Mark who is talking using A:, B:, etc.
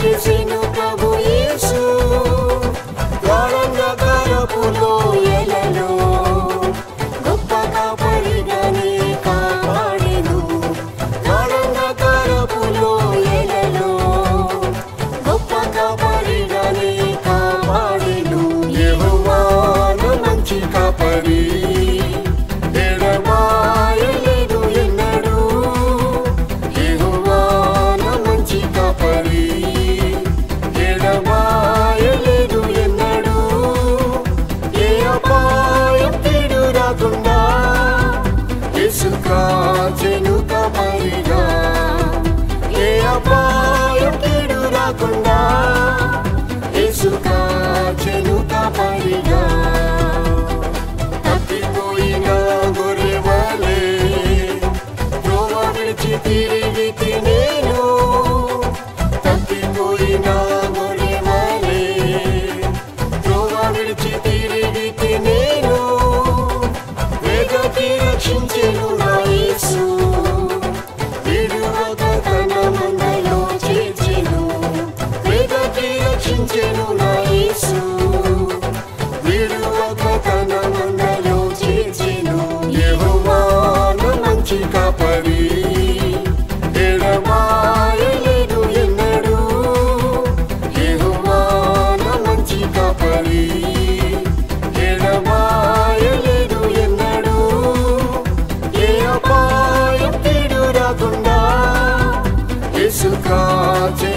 A: చేసెను ప్రభు యేసు గాఢంధకారపు లోయలలో గొప్ప కాపరిగానే కాపాడెను గాఢంధకారపు లోయలలో గొప్ప కాపరిగానే కాపాడెను యెహోవా నా మంచి కాపరి ఎడబాయలేదు ఎన్నడూ యెహోవా నా మంచి కాపరి ఎడబాయలేదు ఎన్నడూ ఏ అపాయం కీడు రాకుండా యేసు కాచెను కాపరిగా ఏ అపాయం కీడు రాకుండా యేసు కాచెను కాపరిగా తప్పిపోయిన గొర్రెవలే త్రోవ విడిచి తిరిగితి నేను తప్పిపోయిన గొర్రెవలే త్రోవ విడిచి తిరిగితి నేను వెదకి రక్షించెను నా యేసు విడువక తన మందలో చేర్చెను వెదకి రక్షించెను నా యేసు విడువక తన మందలో చేర్చెను యెహోవా నా మంచి కాపరి ఎడబాయలేదు ఎన్నడూ యెహోవా నా మంచి కాపరి ఎడబాయలేదు ఎన్నడూ ఏ అపాయం కీడు రాకుండా యేసు కాచెను